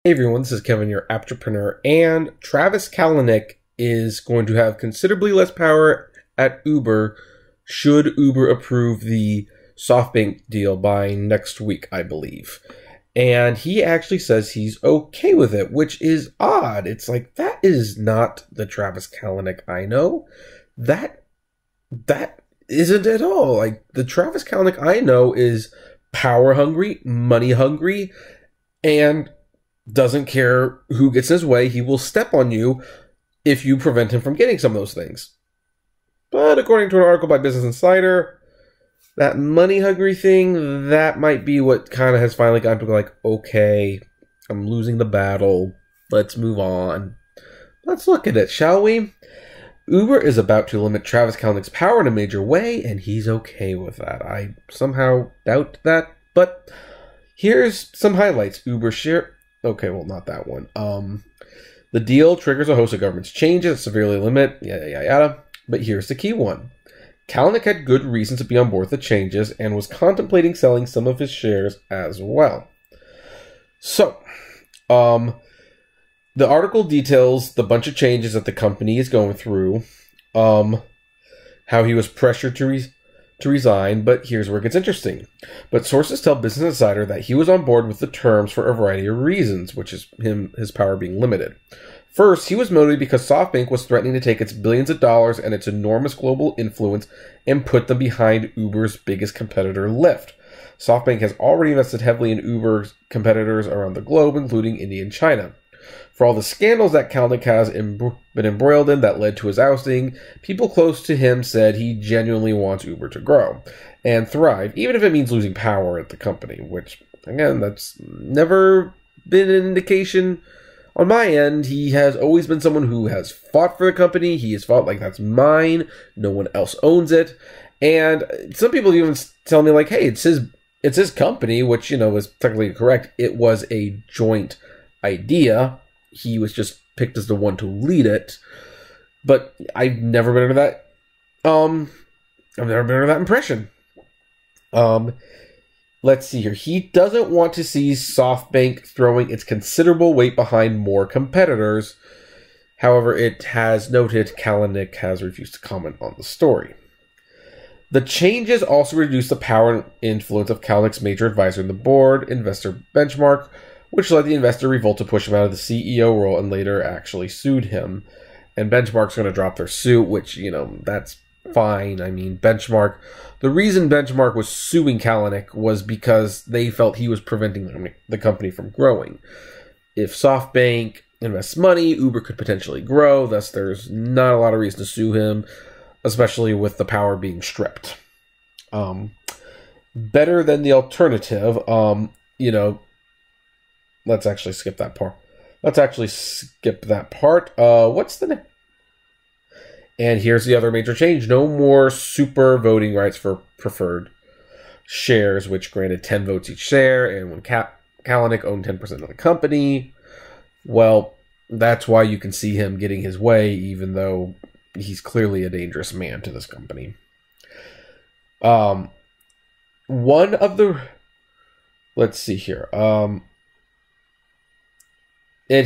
Hey everyone, this is Kevin, your entrepreneur, and Travis Kalanick is going to have considerably less power at Uber should Uber approve the SoftBank deal by next week, I believe. And he actually says he's okay with it, which is odd. It's like, that is not the Travis Kalanick I know. That isn't at all. Like, the Travis Kalanick I know is power hungry, money hungry, and doesn't care who gets in his way. He will step on you if you prevent him from getting some of those things. But according to an article by Business Insider, that money hungry thing, that might be what kind of has finally gotten people like, okay, I'm losing the battle. Let's move on. Let's look at it, shall we? Uber is about to limit Travis Kalanick's power in a major way, and he's okay with that. I somehow doubt that, but here's some highlights. Uber share... Okay, well, not that one. The deal triggers a host of government's changes that severely limit, yada, yada, yada. But here's the key one. Kalanick had good reason to be on board with the changes and was contemplating selling some of his shares as well. So, the article details the bunch of changes that the company is going through, how he was pressured to resign, but here's where it gets interesting. But sources tell Business Insider that he was on board with the terms for a variety of reasons, which is his power being limited. First, he was motivated because SoftBank was threatening to take its billions of dollars and its enormous global influence and put them behind Uber's biggest competitor, Lyft. SoftBank has already invested heavily in Uber's competitors around the globe, including India and China. For all the scandals that Kalanick has been embroiled in that led to his ousting, people close to him said he genuinely wants Uber to grow and thrive, even if it means losing power at the company, which, again, that's never been an indication on my end. He has always been someone who has fought for the company. He has fought like, that's mine. No one else owns it. And some people even tell me, like, hey, it's his company, which, is technically correct. It was a joint idea. He was just picked as the one to lead it, but I've never been under that. I've never been under that impression. Let's see here. He doesn't want to see SoftBank throwing its considerable weight behind more competitors. However, it has noted Kalanick has refused to comment on the story. The changes also reduce the power and influence of Kalanick's major advisor in the board, investor Benchmark, which led the investor revolt to push him out of the CEO role and later actually sued him. And Benchmark's going to drop their suit, which, that's fine. I mean, the reason Benchmark was suing Kalanick was because they felt he was preventing the company from growing. If SoftBank invests money, Uber could potentially grow, thus there's not a lot of reason to sue him, especially with the power being stripped. Better than the alternative, let's actually skip that part. What's the name? And here's the other major change. No more super voting rights for preferred shares, which granted 10 votes each share. And when Kalanick owned 10% of the company, well, that's why you can see him getting his way, even though he's clearly a dangerous man to this company. Let's see here. And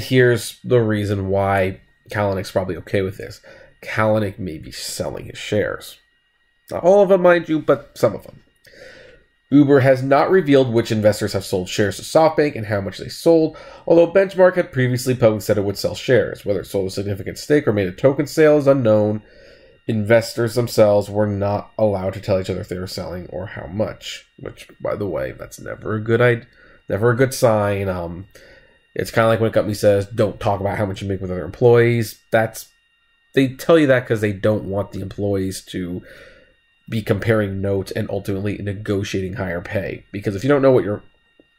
here's the reason why Kalanick's probably okay with this. Kalanick may be selling his shares. Not all of them, mind you, but some of them. Uber has not revealed which investors have sold shares to SoftBank and how much they sold, although Benchmark had previously publicly said it would sell shares. Whether it sold a significant stake or made a token sale is unknown. Investors themselves were not allowed to tell each other if they were selling or how much, which, by the way, that's never a good sign. It's kind of like when a company says, don't talk about how much you make with other employees. They tell you that because they don't want the employees to be comparing notes and ultimately negotiating higher pay. Because if you don't know what your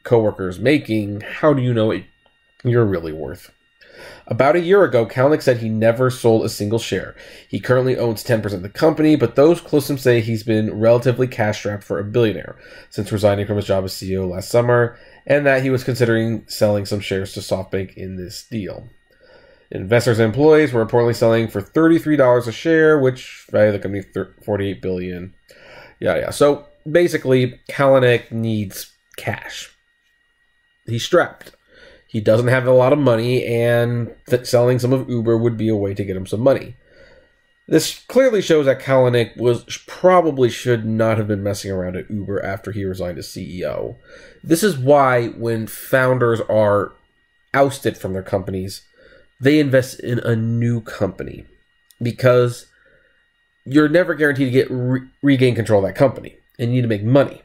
coworker is making, how do you know what you're really worth? About a year ago, Kalanick said he never sold a single share. He currently owns 10% of the company, but those close to him say he's been relatively cash-strapped for a billionaire since resigning from his job as CEO last summer, and that he was considering selling some shares to SoftBank in this deal. Investors and employees were reportedly selling for $33 a share, which valued the company $48 billion. Yeah. So basically, Kalanick needs cash. He's strapped. He doesn't have a lot of money, and selling some of Uber would be a way to get him some money. This clearly shows that Kalanick probably should not have been messing around at Uber after he resigned as CEO. This is why when founders are ousted from their companies, they invest in a new company, because you're never guaranteed to get regain control of that company, and you need to make money.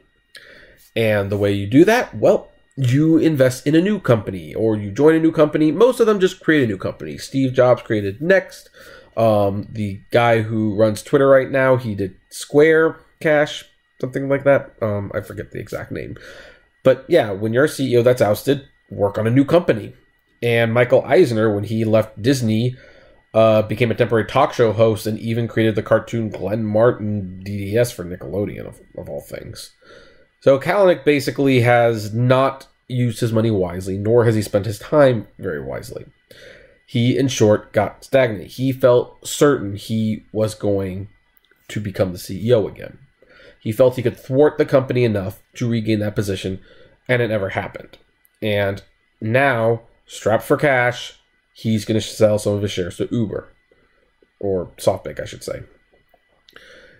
And the way you do that, well, you invest in a new company, or you join a new company. Most of them just create a new company. Steve Jobs created Next. The guy who runs Twitter right now, he did Square Cash, something like that. I forget the exact name. But yeah, when you're a CEO that's ousted, work on a new company. And Michael Eisner, when he left Disney, became a temporary talk show host and even created the cartoon Glenn Martin DDS for Nickelodeon, of all things. So Kalanick basically has not used his money wisely, nor has he spent his time very wisely. He, in short, got stagnant. He felt certain he was going to become the CEO again. He felt he could thwart the company enough to regain that position, and it never happened. And now, strapped for cash, he's going to sell some of his shares to Uber. Or SoftBank, I should say.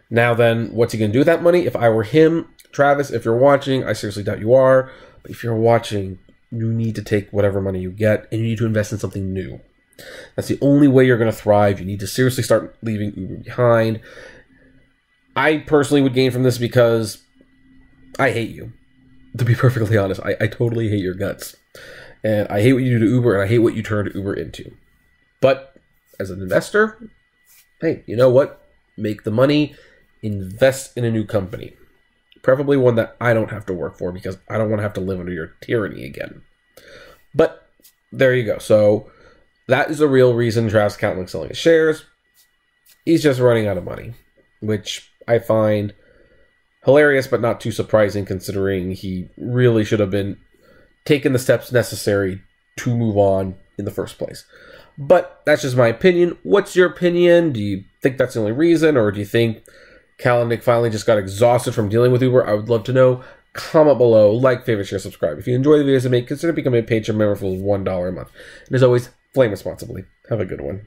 Now then, what's he going to do with that money? If I were him, Travis, if you're watching, I seriously doubt you are, but if you're watching, you need to take whatever money you get, and you need to invest in something new. That's the only way you're going to thrive. You need to seriously start leaving Uber behind. I personally would gain from this because I hate you. To be perfectly honest, I totally hate your guts. And I hate what you do to Uber, and I hate what you turned Uber into. But as an investor, hey, you know what? Make the money, invest in a new company. Preferably one that I don't have to work for, because I don't want to have to live under your tyranny again. But there you go. So that is the real reason Travis Kalanick's selling his shares. He's just running out of money, which I find hilarious, but not too surprising, considering he really should have been taking the steps necessary to move on in the first place. But that's just my opinion. What's your opinion? Do you think that's the only reason, or do you think Kalanick finally just got exhausted from dealing with Uber? I would love to know. Comment below, like, favorite, share, subscribe. If you enjoy the videos I make, consider becoming a Patreon member for $1 a month. And as always, flame responsibly. Have a good one.